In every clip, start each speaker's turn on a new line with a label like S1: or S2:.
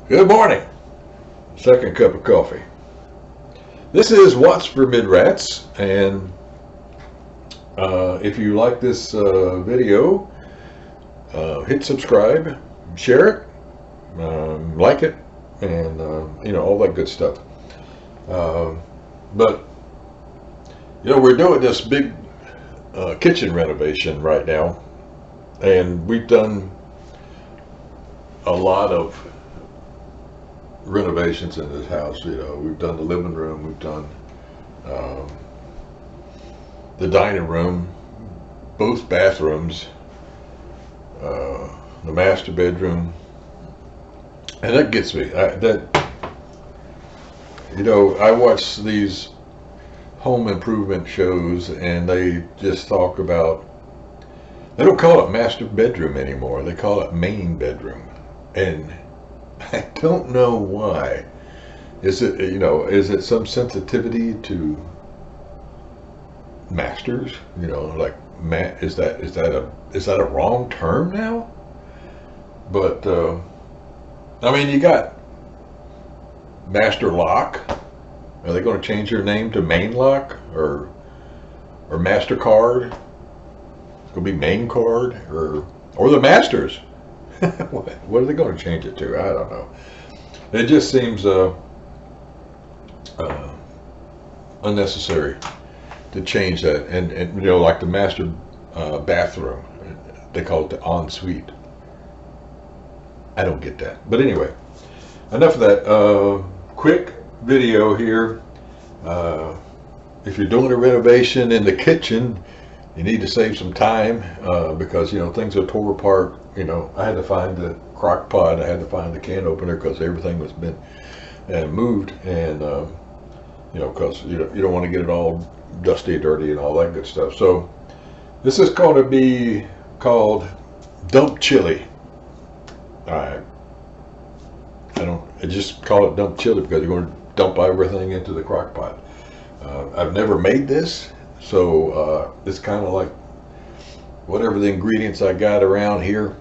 S1: Good morning. Second cup of coffee. This is Watts for Mid-Rats, and if you like this video, hit subscribe, share it, like it, and all that good stuff. But we're doing this big kitchen renovation right now, and we've done a lot of renovations in this house. We've done the living room, we've done the dining room, both bathrooms, the master bedroom, and that gets me. I watch these home improvement shows, and they just talk about, they don't call it master bedroom anymore, they call it main bedroom. And I don't know why. Is it some sensitivity to masters? Is that a wrong term now? But you got master lock. Are they going to change their name to main lock or MasterCard? It's going to be main card or the masters. What are they going to change it to? I don't know. It just seems unnecessary to change that. And like the master bathroom, they call it the ensuite. I don't get that. But anyway, enough of that. Quick video here. If you're doing a renovation in the kitchen, you need to save some time because things are tore apart. I had to find the crock pot, I had to find the can opener because everything was been moved, and because you don't want to get it all dusty, dirty, and all that good stuff. So this is going to be called dump chili. I just call it dump chili because you're going to dump everything into the crock pot. I've never made this, so it's kind of like whatever the ingredients I got around here,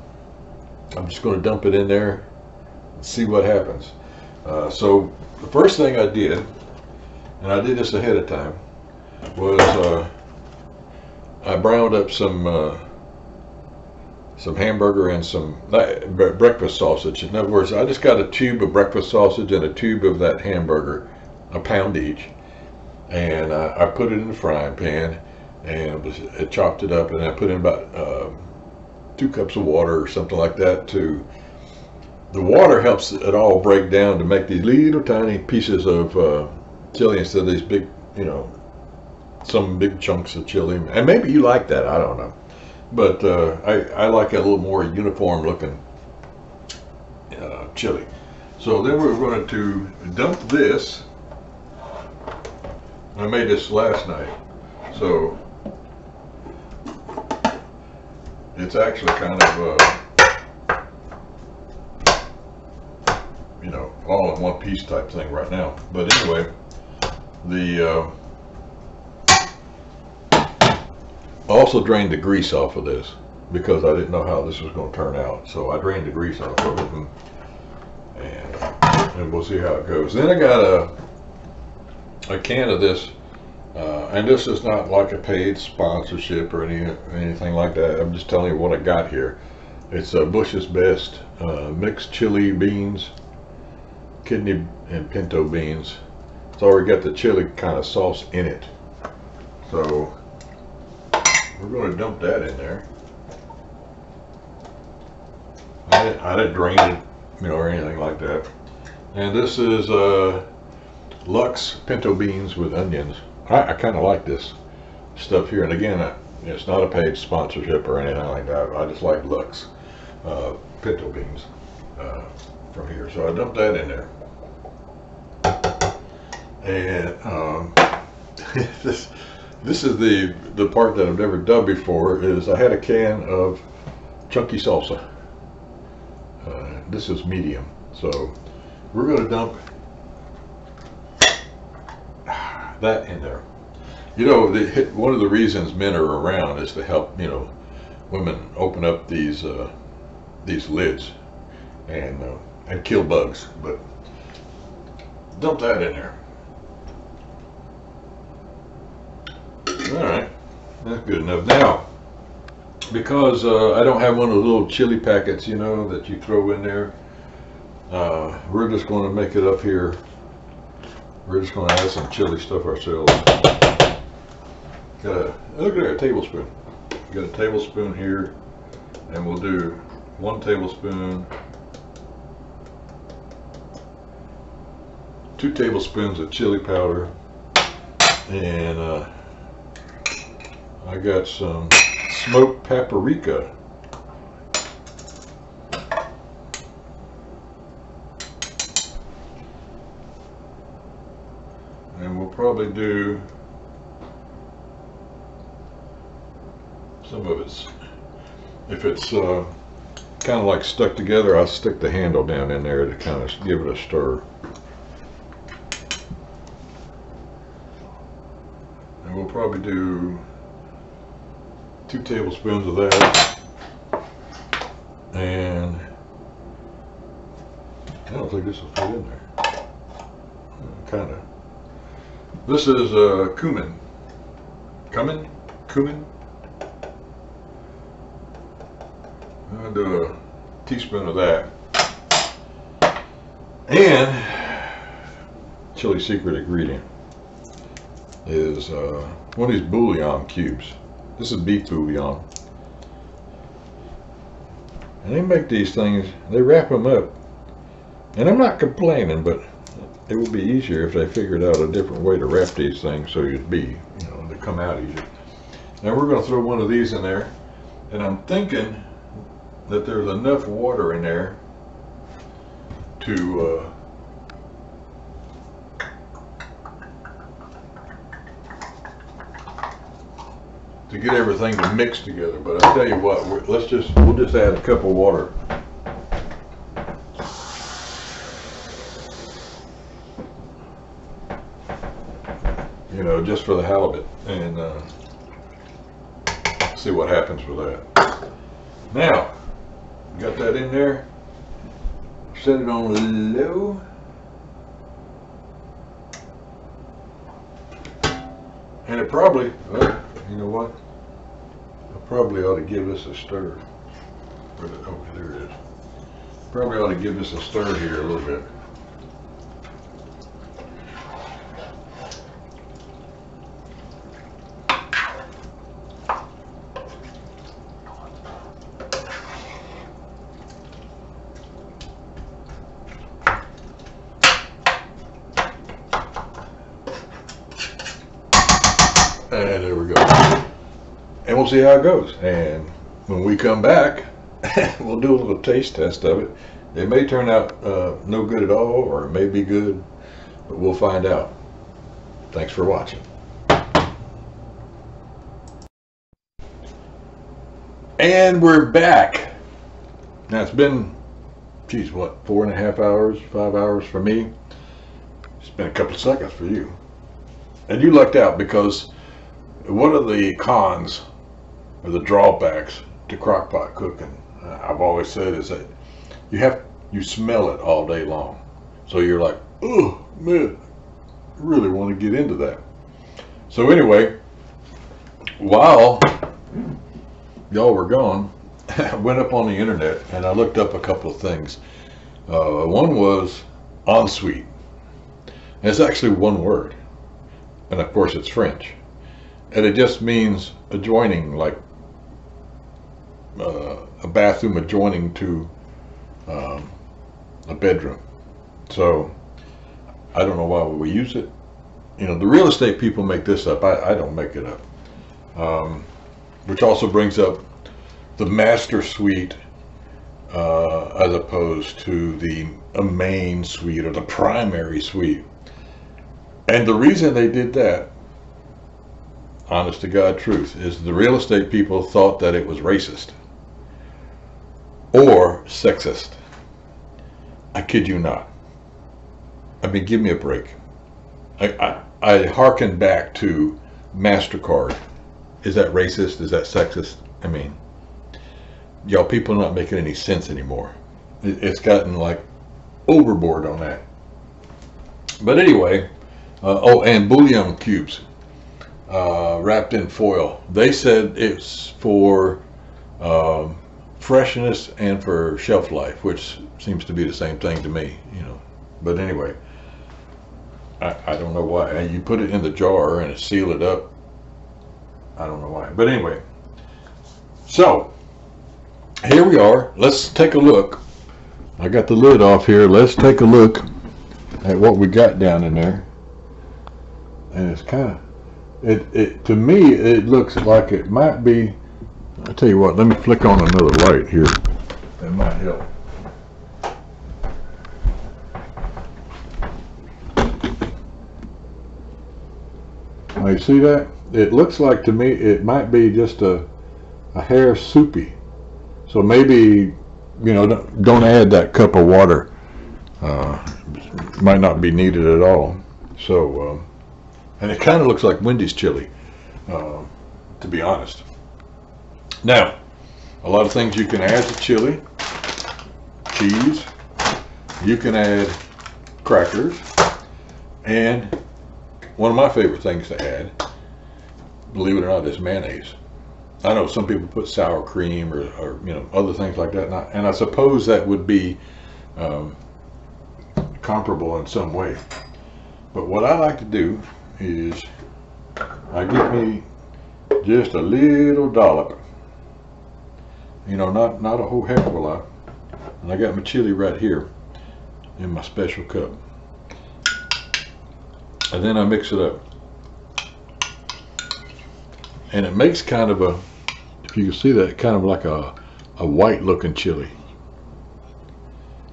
S1: I'm just going to dump it in there and see what happens. So the first thing I did, and I did this ahead of time, was I browned up some hamburger and some breakfast sausage. In other words, I just got a tube of breakfast sausage and a tube of that hamburger, a pound each, and I put it in the frying pan, and I chopped it up, and I put in about 2 cups of water or something like that. The water helps it all break down to make these little tiny pieces of chili instead of these big, some big chunks of chili. And maybe you like that, I don't know. But I like a little more uniform looking chili. So then we're going to dump this. I made this last night, so it's actually kind of all in one piece type thing right now. But anyway, I also drained the grease off of this because I didn't know how this was going to turn out. So I drained the grease off of it, and we'll see how it goes. Then I got a can of this, and this is not like a paid sponsorship or anything like that. I'm just telling you what I got here. It's Bush's Best mixed chili beans, kidney and pinto beans. It's already got the chili kind of sauce in it. So we're going to dump that in there. I didn't drain it, or anything like that. And this is Lux pinto beans with onions. I kind of like this stuff here. And again, it's not a paid sponsorship or anything like that. I just like Lux pinto beans from here. So I dumped that in there. And this is the part that I've never done before. Is I had a can of chunky salsa. This is medium. So we're going to dump that in there. One of the reasons men are around is to help women open up these lids and and kill bugs. But dump that in there. All right, that's good enough. Now, because I don't have one of those little chili packets, you know, that you throw in there, we're just going to make it up here. We're just going to add some chili stuff ourselves. Look at there, a tablespoon. Got a tablespoon here, and we'll do 1 tablespoon, 2 tablespoons of chili powder, and I got some smoked paprika. And we'll probably do some of it. If it's kind of like stuck together, I'll stick the handle down in there to kind of give it a stir. And we'll probably do 2 tablespoons of that. And I don't think this will fit in there. Kind of. This is cumin. Cumin. I'll do a teaspoon of that. And chili secret ingredient is one of these bouillon cubes. This is beef bouillon. And they make these things, they wrap them up. And I'm not complaining, but it would be easier if they figured out a different way to wrap these things so you'd be, you know, they come out easier. Now we're going to throw one of these in there, and I'm thinking that there's enough water in there to get everything to mix together. But I'll tell you what, we'll just add a cup of water. You know, just for the halibut, and see what happens with that. Now, got that in there. Set it on low. And it probably, well, you know what? I probably ought to give this a stir. Oh, there it is. Probably ought to give this a stir here a little bit. And there we go. And we'll see how it goes. And when we come back, we'll do a little taste test of it. It may turn out no good at all, or it may be good, but we'll find out. Thanks for watching. And we're back. Now it's been, geez, what, 4.5 hours, 5 hours for me. It's been a couple of seconds for you. And you lucked out, because one of the cons or the drawbacks to crockpot cooking, I've always said, is that you smell it all day long. So you're like, oh man, I really want to get into that. So anyway, while y'all were gone, I went up on the internet and I looked up a couple of things. One was ensuite. And it's actually one word, and of course it's French. And it just means adjoining, like a bathroom adjoining to a bedroom. So I don't know why we use it. You know, the real estate people make this up. I don't make it up. Which also brings up the master suite as opposed to the main suite or the primary suite. And the reason they did that, honest to God truth, is the real estate people thought that it was racist or sexist. I kid you not. I mean, give me a break. I hearken back to MasterCard. Is that racist? Is that sexist? I mean, y'all people are not making any sense anymore. It's gotten like overboard on that. But anyway, oh, and bouillon cubes wrapped in foil. They said it's for freshness and for shelf life, which seems to be the same thing to me, you know. But anyway, I don't know why. And you put it in the jar and seal it up. I don't know why. But anyway, so here we are. Let's take a look. I got the lid off here. Let's take a look at what we got down in there. And it's kind of, it to me, it looks like it might be, I'll tell you what, let me flick on another light here. That might help. Now you see that? It looks like to me it might be just a hair soupy. So maybe, you know, don't add that cup of water. Might not be needed at all. So, and it kind of looks like Wendy's chili, to be honest. Now, a lot of things you can add to chili. Cheese. You can add crackers. And one of my favorite things to add, believe it or not, is mayonnaise. I know some people put sour cream or you know, other things like that, and I suppose that would be comparable in some way. But what I like to do is I get me just a little dollop, you know, not a whole heck of a lot, and I got my chili right here in my special cup, and then I mix it up, and it makes kind of a, if you can see that, kind of like a white looking chili,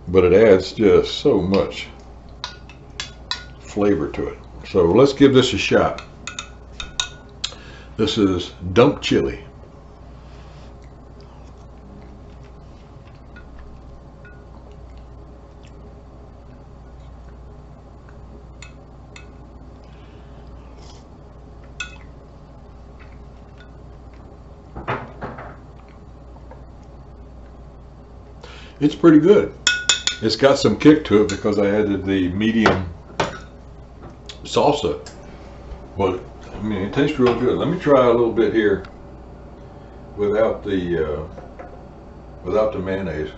S1: but it adds just so much flavor to it. So let's give this a shot. This is dump chili. It's pretty good. It's got some kick to it because I added the medium salsa, but I mean, it tastes real good. Let me try a little bit here without the mayonnaise.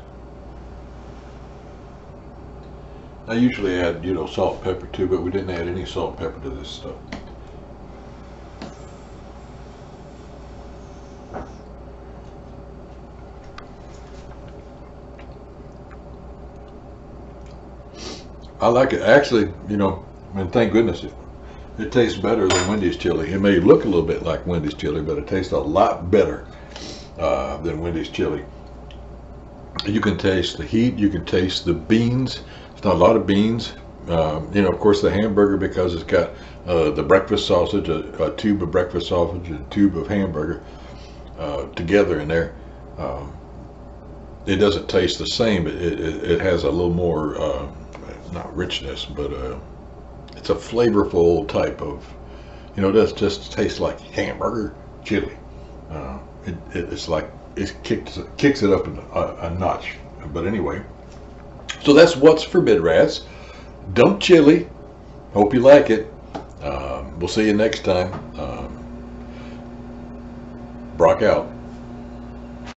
S1: I usually add, you know, salt and pepper too, but we didn't add any salt and pepper to this stuff. I like it. Actually, you know, and thank goodness it tastes better than Wendy's chili. It may look a little bit like Wendy's chili, but it tastes a lot better than Wendy's chili. You can taste the heat. You can taste the beans. It's not a lot of beans. You know, of course, the hamburger, because it's got the breakfast sausage, a tube of breakfast sausage, and a tube of hamburger together in there. It doesn't taste the same. It has a little more, not richness, but it's a flavorful type of, you know, it does just taste like hamburger chili. It's like it kicks it up a notch. But anyway, so that's what's for Bid Rats. Dump chili. Hope you like it. We'll see you next time. Brock out.